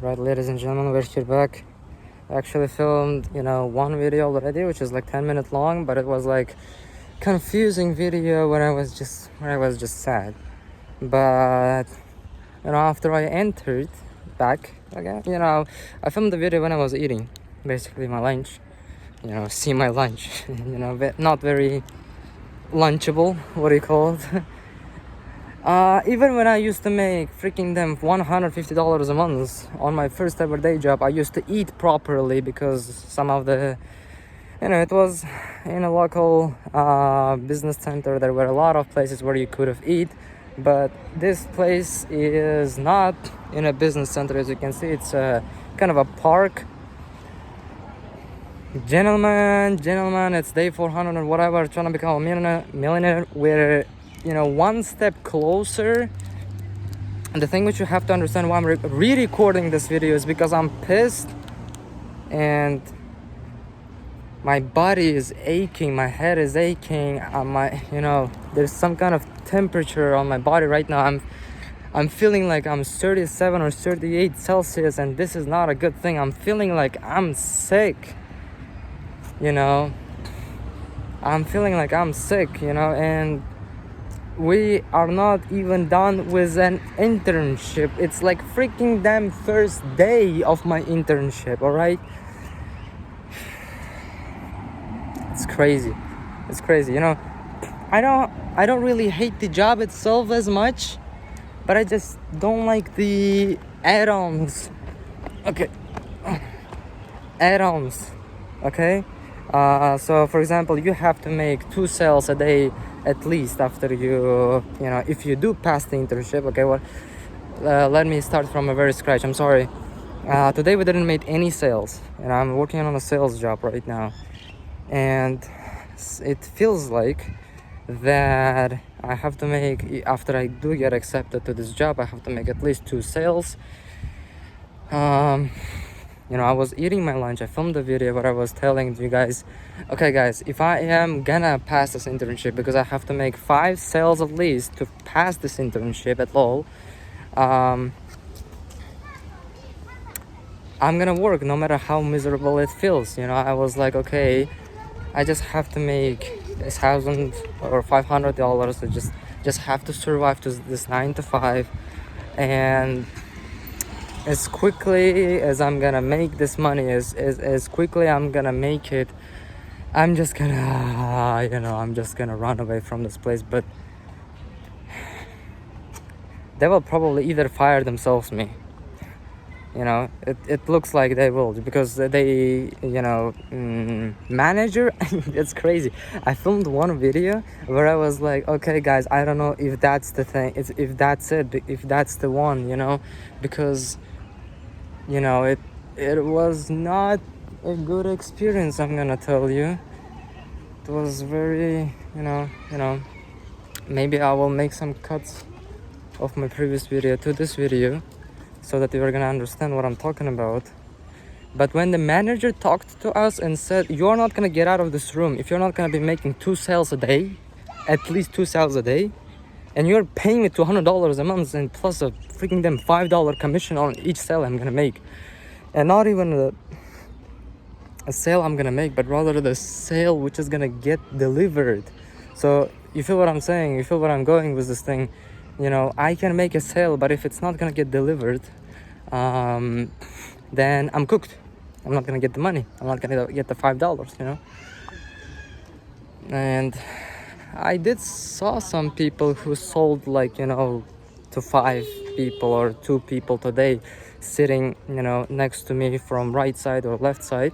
Right, ladies and gentlemen, we're here back. I actually filmed, one video already, which is like 10 minutes long, but it was like confusing video when I was just sad. But after I entered back again, I filmed the video when I was eating, basically my lunch. See my lunch. But not very lunchable. What do you call it? Even when I used to make freaking them $150 a month on my first ever day job, I used to eat properly because some of the, it was in a local business center. There were a lot of places where you could have eat, but this place is not in a business center. As you can see, it's a kind of a park. Gentlemen, it's day 400 or whatever, trying to become a millionaire. We're one step closer. And the thing which you have to understand why I'm re-recording this video is because I'm pissed and my body is aching, my head is aching, there's some kind of temperature on my body right now. I'm feeling like I'm 37 or 38 Celsius, and this is not a good thing. I'm feeling like I'm sick. I'm feeling like I'm sick, and we are not even done with an internship. It's like freaking damn first day of my internship, all right? It's crazy. I don't really hate the job itself as much, but I just don't like the add-ons. Okay. Add-ons. Okay? So for example, you have to make 2 sales a day at least after you if you do pass the internship. Okay, let me start from a very scratch. I'm sorry. Today we didn't make any sales, and I'm working on a sales job right now, and it feels like that I have to make, after I do get accepted to this job, I have to make at least 2 sales. I was eating my lunch. I filmed the video where I was telling you guys, okay guys, if I am gonna pass this internship, because I have to make 5 sales at least to pass this internship at all, I'm gonna work no matter how miserable it feels. I was like, okay, I just have to make $1,000 or $500. I just have to survive to this 9 to 5, and as quickly as I'm gonna make this money, as quickly I'm gonna make it, I'm just gonna run away from this place. But they will probably either fire themselves me. It looks like they will, because they, manager, it's crazy. I filmed one video where I was like, okay guys, I don't know if that's the thing, if that's it, if that's the one, because it was not a good experience, I'm gonna tell you. It was very, maybe I will make some cuts of my previous video to this video so that you are gonna understand what I'm talking about. But when the manager talked to us and said, you're not gonna get out of this room if you're not gonna be making 2 sales a day, at least 2 sales a day, and you're paying me $200 a month and plus a freaking damn $5 commission on each sale I'm gonna make, and not even a sale I'm gonna make, but rather the sale which is gonna get delivered. So you feel what I'm saying? You feel where I'm going with this thing? I can make a sale, but if it's not gonna get delivered, then I'm cooked. I'm not gonna get the money. I'm not gonna get the $5. And I did saw some people who sold to 5 people or 2 people today, sitting next to me from right side or left side,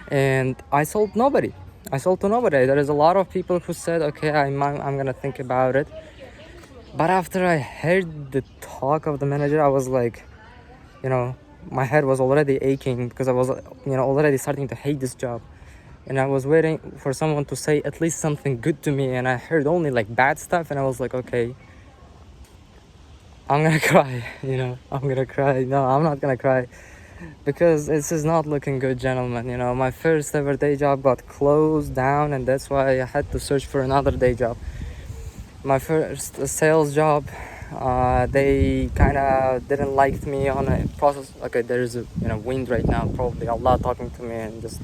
and I sold nobody. To nobody. There is a lot of people who said, okay, I'm gonna think about it. But after I heard the talk of the manager, I was like, my head was already aching because I was already starting to hate this job. And I was waiting for someone to say at least something good to me, and I heard only bad stuff, and I was like, okay, I'm gonna cry. I'm gonna cry. No, I'm not gonna cry, because this is not looking good, gentlemen. My first ever day job got closed down, and that's why I had to search for another day job. My first sales job They kind of didn't like me on a process. Okay, there's a wind right now, probably Allah talking to me, and just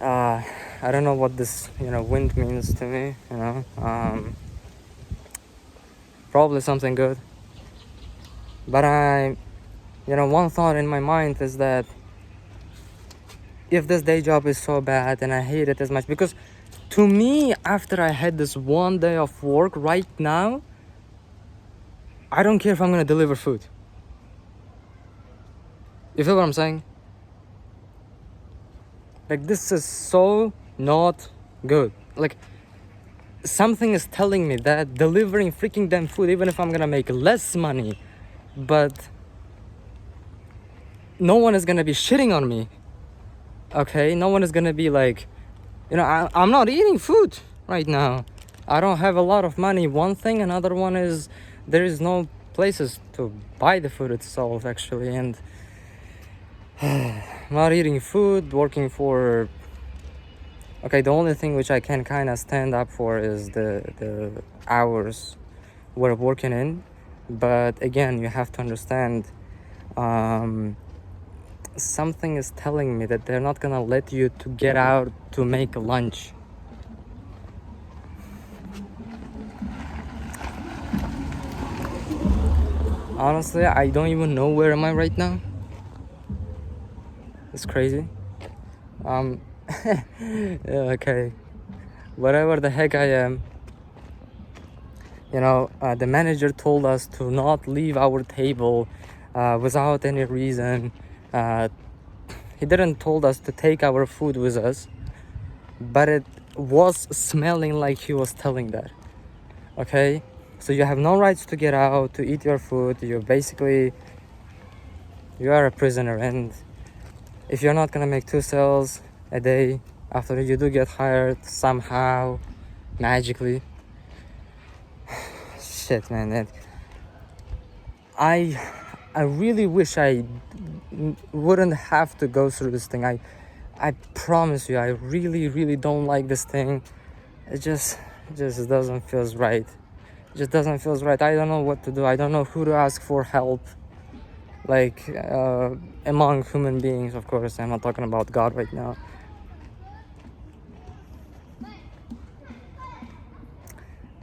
I don't know what this wind means to me. Probably something good. But one thought in my mind is that if this day job is so bad and I hate it as much, because to me, after I had this one day of work right now, I don't care if I'm gonna deliver food. You feel what I'm saying? Like, this is so not good. Like, something is telling me that delivering freaking damn food, even if I'm gonna make less money, but no one is gonna be shitting on me. Okay, no one is gonna be like, I'm not eating food right now. I don't have a lot of money. One thing, another one is there is no places to buy the food itself, actually, and not eating food, working for. Okay, the only thing which I can kind of stand up for is the hours we're working in, but again, you have to understand. Something is telling me that they're not gonna let you to get out to make lunch. Honestly, I don't even know where am I right now. It's crazy. Okay, whatever the heck I am, the manager told us to not leave our table without any reason. He didn't told us to take our food with us, but it was smelling like he was telling that. Okay, so you have no rights to get out to eat your food. You are a prisoner, and if you're not gonna make 2 sales a day after you do get hired somehow magically, shit, man, I really wish I wouldn't have to go through this thing. I promise you, I really don't like this thing. It just doesn't feel right. It just doesn't feel right. I don't know what to do. I don't know who to ask for help. Like, among human beings, of course. I'm not talking about God right now.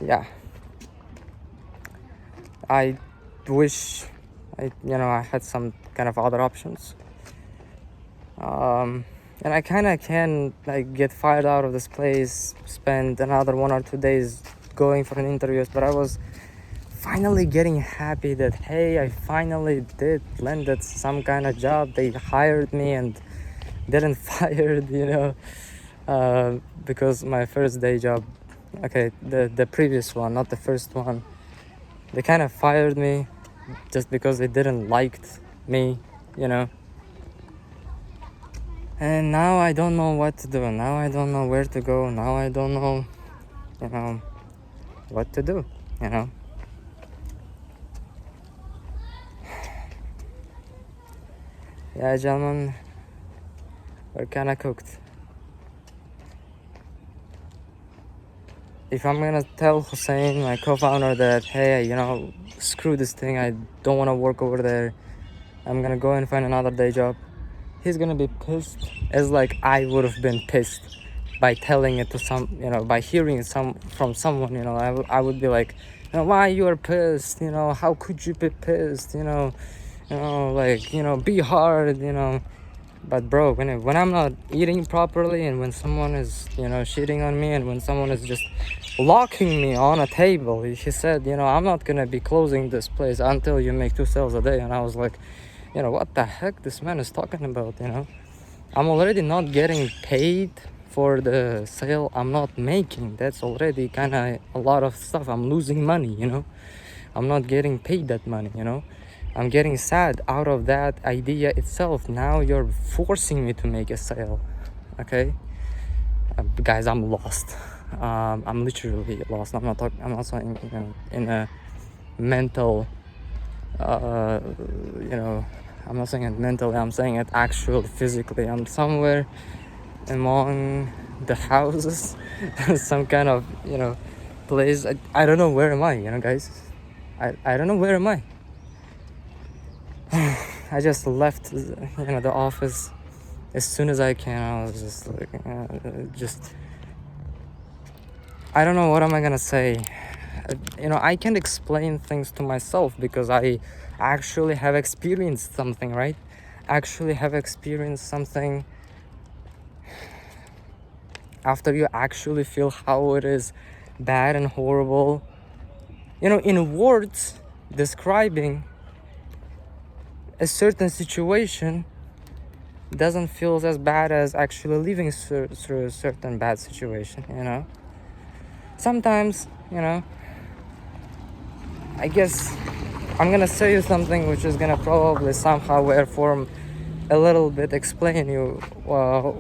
Yeah. I wish I had some kind of other options. And I kind of can get fired out of this place, spend another 1 or 2 days going for an interview, but I was finally getting happy that, hey, I finally did landed some kind of job. They hired me and didn't fire, because my first day job, okay, the previous one, not the first one, they kind of fired me just because they didn't liked me, And now I don't know what to do. Now I don't know where to go. Now I don't know, what to do, Yeah, gentlemen, we're kind of cooked. If I'm gonna tell Hussein, my co-founder, that, hey, screw this thing, I don't want to work over there, I'm gonna go and find another day job, he's gonna be pissed as like I would have been pissed by telling it to by hearing it from someone. I would be like, why you are pissed, how could you be pissed, be hard, but bro, when I'm not eating properly, and when someone is shitting on me, and when someone is just locking me on a table, he said, I'm not gonna be closing this place until you make 2 sales a day. And I was like, what the heck this man is talking about, I'm already not getting paid for the sale I'm not making. That's already kind of a lot of stuff. I'm losing money, I'm not getting paid that money, I'm getting sad out of that idea itself. Now you're forcing me to make a sale. Okay, guys, I'm lost. I'm literally lost. I'm not saying in a mental I'm not saying it mentally, I'm saying it actually physically. I'm somewhere among the houses some kind of place. I don't know where am I, guys. I don't know, where am I? I just left, the office as soon as I can. I was just like, I don't know what am I gonna say. I can't explain things to myself because I actually have experienced something, right? Actually have experienced something. After you actually feel how it is bad and horrible, in words describing a certain situation doesn't feel as bad as actually living through a certain bad situation. Sometimes, I guess I'm gonna say you something which is gonna probably somehow or form a little bit explain you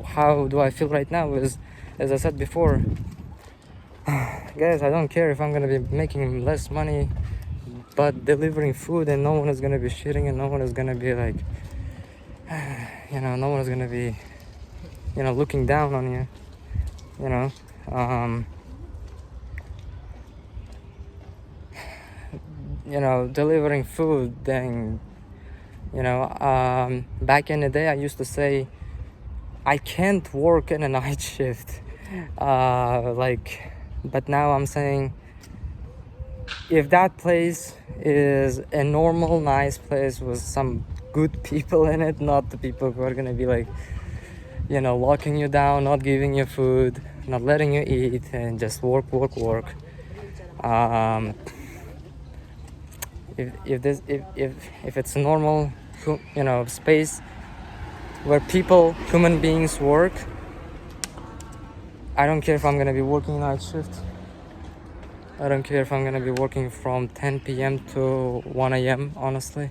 how do I feel right now. Is, as I said before, guys, I don't care if I'm gonna be making less money but delivering food and no one is gonna be shitting and no one is gonna be like no one is gonna be looking down on you, delivering food. Then back in the day I used to say I can't work in a night shift, but now I'm saying if that place is a normal nice place with some good people in it, not the people who are gonna be like locking you down, not giving you food, not letting you eat, and just work. If it's a normal space where human beings work, I don't care if I'm gonna be working night shift. I don't care if I'm gonna be working from 10 p.m. to 1 a.m. honestly.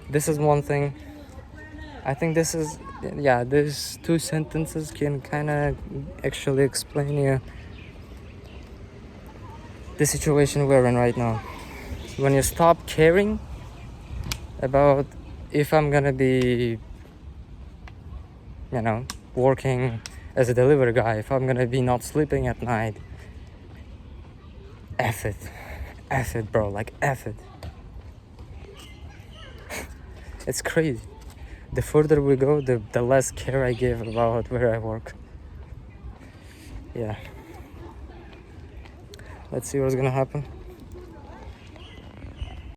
This is one thing. I think these two sentences can kind of actually explain you the situation we're in right now. When you stop caring about if I'm gonna be, working as a delivery guy, if I'm gonna be not sleeping at night, F it, bro, like F it. It's crazy. The further we go, the less care I give about where I work. Yeah. Let's see what's gonna happen.